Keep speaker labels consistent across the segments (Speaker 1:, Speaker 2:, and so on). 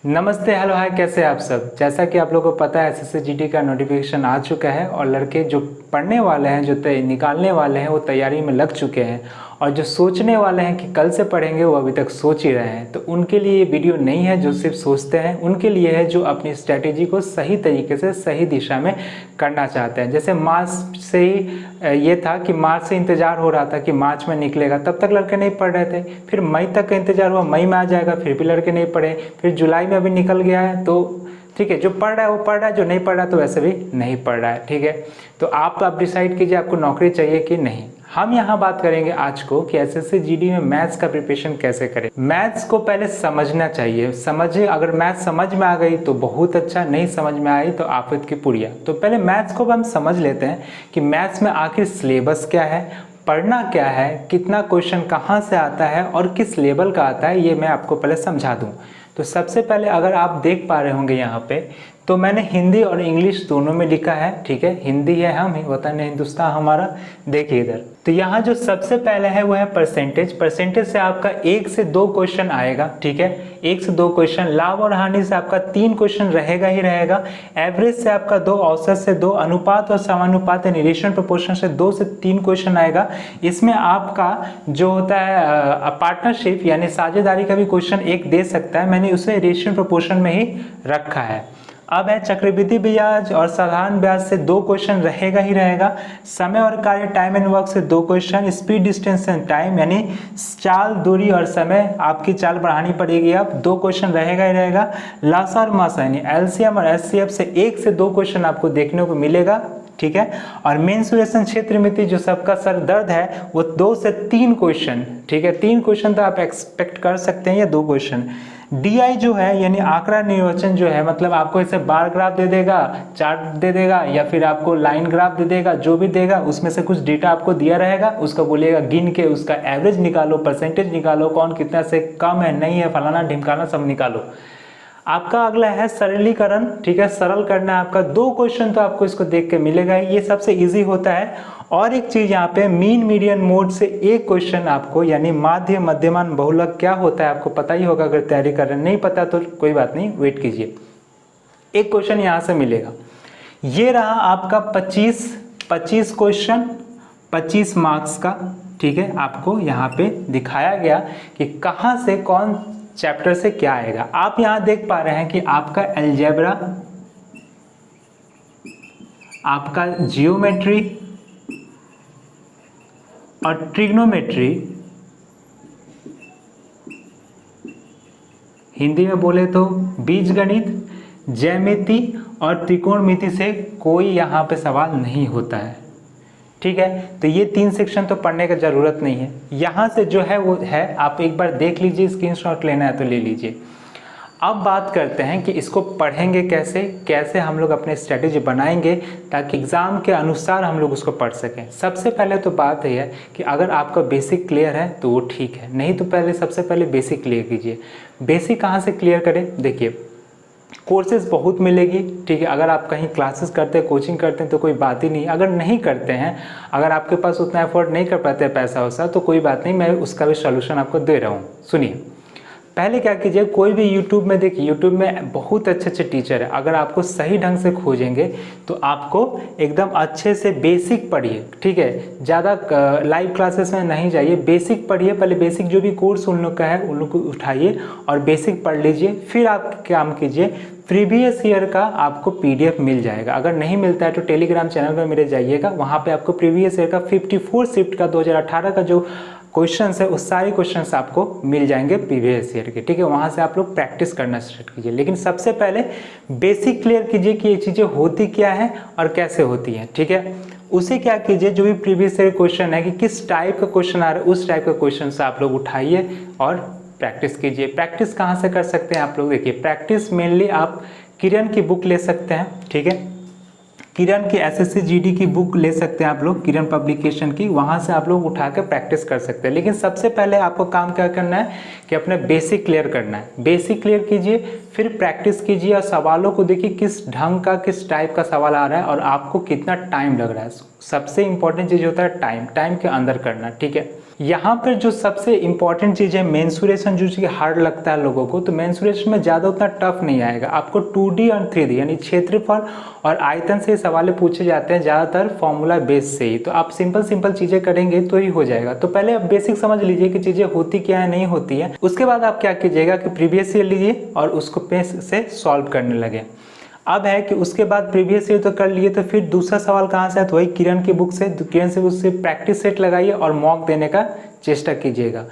Speaker 1: नमस्ते, हेलो, हाय, कैसे हैं आप सब। जैसा कि आप लोगों को पता है एसएससी जीडी का नोटिफिकेशन आ चुका है और लड़के जो पढ़ने वाले हैं, जो निकालने वाले हैं, वो तैयारी में लग चुके हैं और जो सोचने वाले हैं कि कल से पढ़ेंगे वो अभी तक सोच ही रहे हैं। तो उनके लिए ये वीडियो नहीं है जो सिर्फ सोचते हैं, उनके लिए है जो अपनी स्ट्रैटेजी को सही तरीके से सही दिशा में करना चाहते हैं। जैसे मार्च से ही ये था कि मार्च से इंतज़ार हो रहा था कि मार्च में निकलेगा, तब तक लड़के नहीं पढ़ रहे थे। फिर मई तक का इंतज़ार हुआ, मई में आ जाएगा, फिर भी लड़के नहीं पढ़े। फिर जुलाई में अभी निकल गया है, तो ठीक है, जो पढ़ रहा है वो पढ़ रहा है, जो नहीं पढ़ रहा है तो वैसे भी नहीं पढ़ रहा है। ठीक है, तो आप डिसाइड कीजिए आपको नौकरी चाहिए कि नहीं। हम यहाँ बात करेंगे आज को कि एसएससी जीडी में मैथ्स का प्रिपरेशन कैसे करें। मैथ्स को पहले समझना चाहिए, समझिए। अगर मैथ्स समझ में आ गई तो बहुत अच्छा, नहीं समझ में आई तो आफत की पुड़िया। तो पहले मैथ्स को हम समझ लेते हैं कि मैथ्स में आखिर सिलेबस क्या है, पढ़ना क्या है, कितना क्वेश्चन कहाँ से आता है और किस लेवल का आता है, ये मैं आपको पहले समझा दूँ। तो सबसे पहले अगर आप देख पा रहे होंगे यहाँ पे, तो मैंने हिंदी और इंग्लिश दोनों में लिखा है। ठीक है, हिंदी है हम वतन हिंदुस्तान हमारा। देखिए इधर, तो यहाँ जो सबसे पहले है वो है परसेंटेज। परसेंटेज से आपका 1 से 2 क्वेश्चन आएगा। ठीक है, 1 से 2 क्वेश्चन। लाभ और हानि से आपका 3 क्वेश्चन रहेगा ही रहेगा। एवरेज से आपका 2, औसत से 2, अनुपात और समानुपात रिलेशन प्रोपोर्शन से 2 से 3 क्वेश्चन आएगा। इसमें आपका जो होता है पार्टनरशिप यानी साझेदारी का भी क्वेश्चन एक दे सकता है, मैंने उसे रेशियो प्रोपोर्शन में ही रखा है। अब है चक्रवृद्धि ब्याज और साधारण ब्याज से 2 क्वेश्चन रहेगा ही रहेगा। समय और कार्य टाइम एंड वर्क से 2 question. Speed, distance and time यानी चाल, दूरी और समय, आपकी चाल बढ़ानी पड़ेगी। अब 2 क्वेश्चन रहेगा ही रहेगा। लासा और मासा यानी एलसीएम और एचसीएफ से 1 से 2 क्वेश्चन आपको देखने को मिलेगा। ठीक है, और मेंसुरेशन क्षेत्र मिति जो सबका सर दर्द है वो 2 से 3 क्वेश्चन। ठीक है, 3 क्वेश्चन तो आप एक्सपेक्ट कर सकते हैं या 2 क्वेश्चन। डीआई जो है यानी आंकड़ा निर्वचन जो है, मतलब आपको ऐसे बार ग्राफ दे देगा, चार्ट दे देगा या फिर आपको लाइन ग्राफ दे देगा, जो भी देगा उसमें से कुछ डेटा आपको दिया रहेगा, उसका बोलिएगा गिन के उसका एवरेज निकालो, परसेंटेज निकालो, कौन कितना से कम है, नहीं है, फलाना ढिमकाना, सब निकालो। आपका अगला है सरलीकरण। ठीक है, सरल करना है आपका। 2 क्वेश्चन तो आपको इसको देख के मिलेगा, ये सबसे इजी होता है। और एक चीज यहाँ पे मीन मीडियन मोड से 1 क्वेश्चन आपको, यानी माध्य, मध्यमान, बहुलक क्या होता है आपको पता ही होगा अगर तैयारी कर रहे हैं। नहीं पता तो कोई बात नहीं, वेट कीजिए, 1 क्वेश्चन यहाँ से मिलेगा। ये रहा आपका 25 क्वेश्चन, 25 मार्क्स का। ठीक है, आपको यहाँ पे दिखाया गया कि कहाँ से कौन चैप्टर से क्या आएगा। आप यहाँ देख पा रहे हैं कि आपका अलजेब्रा, आपका जियोमेट्री और ट्रिग्नोमेट्री, हिंदी में बोले तो बीजगणित, ज्यामिति और त्रिकोणमिति से कोई यहाँ पे सवाल नहीं होता है। ठीक है, तो ये 3 सेक्शन तो पढ़ने की जरूरत नहीं है। यहाँ से जो है वो है, आप एक बार देख लीजिए, स्क्रीनशॉट लेना है तो ले लीजिए। अब बात करते हैं कि इसको पढ़ेंगे कैसे, कैसे हम लोग अपने स्ट्रेटेजी बनाएंगे ताकि एग्ज़ाम के अनुसार हम लोग उसको पढ़ सकें। सबसे पहले तो बात यह है कि अगर आपका बेसिक क्लियर है तो वो ठीक है, नहीं तो पहले सबसे पहले बेसिक क्लियर कीजिए। बेसिक कहाँ से क्लियर करें? देखिए, कोर्सेज बहुत मिलेगी। ठीक है, अगर आप कहीं क्लासेस करते हैं, कोचिंग करते हैं तो कोई बात ही नहीं। अगर नहीं करते हैं, अगर आपके पास उतना एफर्ट नहीं कर पाते पैसा वैसा, तो कोई बात नहीं, मैं उसका भी सॉल्यूशन आपको दे रहा हूँ। सुनिए, पहले क्या कीजिए, कोई भी यूट्यूब में देखिए, यूट्यूब में बहुत अच्छे अच्छे टीचर है। अगर आपको सही ढंग से खोजेंगे तो आपको एकदम अच्छे से बेसिक पढ़िए। ठीक है, ज़्यादा लाइव क्लासेस में नहीं जाइए, बेसिक पढ़िए। पहले बेसिक जो भी कोर्स उन लोग का है उन लोग को उठाइए और बेसिक पढ़ लीजिए। फिर आप काम कीजिए, प्रीवियस ईयर का आपको पीडीएफ मिल जाएगा। अगर नहीं मिलता है तो टेलीग्राम चैनल पर मेरे जाइएगा, वहाँ पे आपको प्रीवियस ईयर का 54 शिफ्ट का 2018 का जो क्वेश्चंस है उस सारे क्वेश्चंस आपको मिल जाएंगे प्रीवियस ईयर के। ठीक है, वहाँ से आप लोग प्रैक्टिस करना स्टार्ट कीजिए। लेकिन सबसे पहले बेसिक क्लियर कीजिए कि ये चीज़ें होती क्या है और कैसे होती हैं। ठीक है, उसे क्या कीजिए, जो भी प्रीवियस ईयर क्वेश्चन है कि किस टाइप का क्वेश्चन आ रहा है उस टाइप का क्वेश्चन से आप लोग उठाइए और प्रैक्टिस कीजिए। प्रैक्टिस कहाँ से कर सकते हैं आप लोग? देखिए, प्रैक्टिस मेनली आप किरण की बुक ले सकते हैं। ठीक है, किरण की एसएससी जीडी की बुक ले सकते हैं आप लोग, किरण पब्लिकेशन की, वहाँ से आप लोग उठा कर प्रैक्टिस कर सकते हैं। लेकिन सबसे पहले आपको काम क्या करना है कि अपने बेसिक क्लियर करना है। बेसिक क्लियर कीजिए, फिर प्रैक्टिस कीजिए और सवालों को देखिए किस ढंग का, किस टाइप का सवाल आ रहा है और आपको कितना टाइम लग रहा है। सबसे इंपॉर्टेंट चीज़ होता है टाइम, टाइम के अंदर करना। ठीक है, यहाँ पर जो सबसे इम्पॉर्टेंट चीज़ है मेंसुरेशन, जो कि हार्ड लगता है लोगों को, तो मेंसुरेशन में ज़्यादा उतना टफ नहीं आएगा आपको। 2D और 3D यानी क्षेत्रफल और आयतन से सवाल पूछे जाते हैं ज़्यादातर फॉर्मूला बेस से ही, तो आप सिंपल चीज़ें करेंगे तो ही हो जाएगा। तो पहले आप बेसिक समझ लीजिए कि चीज़ें होती क्या है, नहीं होती है। उसके बाद आप क्या कीजिएगा कि प्रीवियस ईयर लीजिए और उसको पेज से सॉल्व करने लगे। अब है कि उसके बाद प्रीवियस ईयर तो कर लिए, तो फिर दूसरा सवाल कहाँ से है, तो वही किरण की बुक से, किरण से उससे प्रैक्टिस सेट लगाइए और मॉक देने का चेष्टा कीजिएगा।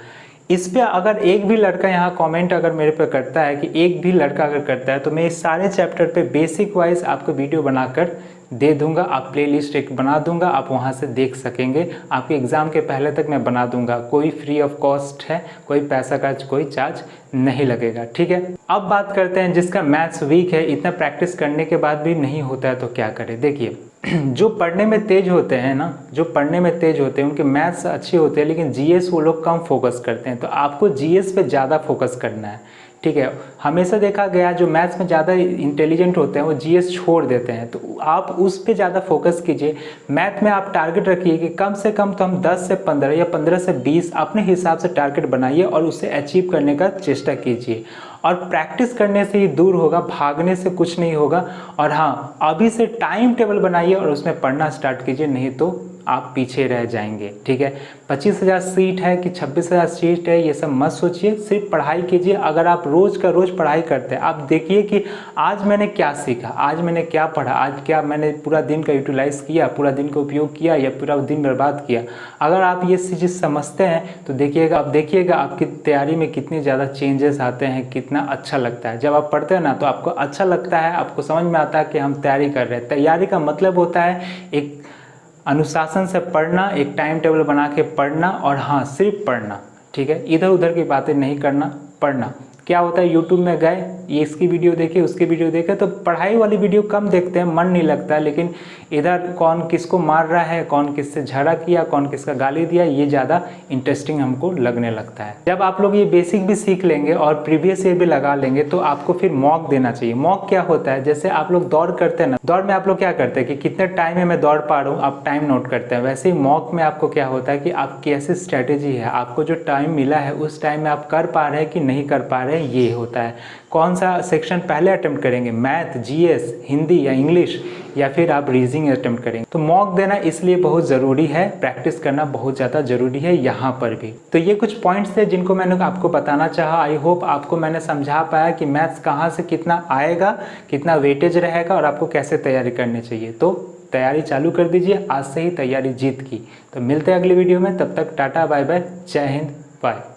Speaker 1: इस पे अगर एक भी लड़का यहाँ कमेंट अगर मेरे पे करता है, कि एक भी लड़का अगर करता है, तो मैं इस सारे चैप्टर पे बेसिक वाइज आपको वीडियो बनाकर दे दूंगा। आप प्लेलिस्ट एक बना दूंगा, आप वहाँ से देख सकेंगे। आपके एग्ज़ाम के पहले तक मैं बना दूंगा, कोई फ्री ऑफ कॉस्ट है, कोई पैसा का कोई चार्ज नहीं लगेगा, ठीक है। अब बात करते हैं जिसका मैथ्स वीक है, इतना प्रैक्टिस करने के बाद भी नहीं होता है तो क्या करें। देखिए जो पढ़ने में तेज होते हैं ना, जो पढ़ने में तेज होते हैं उनके मैथ्स अच्छे होते हैं, लेकिन जीएस वो लोग कम फोकस करते हैं। तो आपको जीएस पे ज़्यादा फोकस करना है, ठीक है। हमेशा देखा गया जो मैथ्स में ज़्यादा इंटेलिजेंट होते हैं वो जीएस छोड़ देते हैं, तो आप उस पे ज़्यादा फोकस कीजिए। मैथ में आप टारगेट रखिए कि कम से कम तो हम 10 से 15 या 15 से 20 अपने हिसाब से टारगेट बनाइए और उसे अचीव करने का चेष्टा कीजिए। और प्रैक्टिस करने से ही दूर होगा, भागने से कुछ नहीं होगा। और हाँ, अभी से टाइम टेबल बनाइए और उसमें पढ़ना स्टार्ट कीजिए, नहीं तो आप पीछे रह जाएंगे, ठीक है। 25,000 सीट है कि 26,000 सीट है, ये सब मत सोचिए, सिर्फ पढ़ाई कीजिए। अगर आप रोज़ का रोज़ पढ़ाई करते हैं, आप देखिए कि आज मैंने क्या सीखा, आज मैंने क्या पढ़ा, आज क्या मैंने पूरा दिन का यूटिलाइज किया, पूरा दिन का उपयोग किया या पूरा दिन बर्बाद किया। अगर आप ये चीज़ समझते हैं तो देखिएगा, आप देखिएगा आपकी तैयारी में कितनी ज़्यादा चेंजेस आते हैं, कितना अच्छा लगता है। जब आप पढ़ते हैं ना तो आपको अच्छा लगता है, आपको समझ में आता है कि हम तैयारी कर रहे हैं। तैयारी का मतलब होता है एक अनुशासन से पढ़ना, एक टाइम टेबल बना के पढ़ना, और हाँ सिर्फ पढ़ना, ठीक है। इधर उधर की बातें नहीं करना, पढ़ना। क्या होता है यूट्यूब में गए, ये इसकी वीडियो देखे, उसकी वीडियो देखे, तो पढ़ाई वाली वीडियो कम देखते हैं, मन नहीं लगता है। लेकिन इधर कौन किसको मार रहा है, कौन किससे झगड़ा किया, कौन किसका गाली दिया, ये ज़्यादा इंटरेस्टिंग हमको लगने लगता है। जब आप लोग ये बेसिक भी सीख लेंगे और प्रीवियस ईयर भी लगा लेंगे, तो आपको फिर मॉक देना चाहिए। मॉक क्या होता है, जैसे आप लोग दौड़ करते हैं ना, दौड़ में आप लोग क्या करते हैं कि कितने टाइम में मैं दौड़ पा रहा हूँ, आप टाइम नोट करते हैं। वैसे ही मॉक में आपको क्या होता है कि आपकी ऐसी स्ट्रैटेजी है, आपको जो टाइम मिला है उस टाइम में आप कर पा रहे हैं कि नहीं कर पा रहे हैं, ये होता है। कौन सा सेक्शन पहले अटेम्प्ट करेंगे, मैथ, जीएस, हिंदी या इंग्लिश, या फिर आप रीजनिंग अटेम्प्ट करेंगे। तो मॉक देना इसलिए बहुत ज़रूरी है, प्रैक्टिस करना बहुत ज़्यादा ज़रूरी है यहाँ पर भी। तो ये कुछ पॉइंट्स थे जिनको मैंने आपको बताना चाहा। आई होप आपको मैंने समझा पाया कि मैथ्स कहाँ से कितना आएगा, कितना वेटेज रहेगा और आपको कैसे तैयारी करनी चाहिए। तो तैयारी चालू कर दीजिए, आज से ही तैयारी जीत की। तो मिलते हैं अगली वीडियो में, तब तक टाटा बाय बाय, जय हिंद, बाय।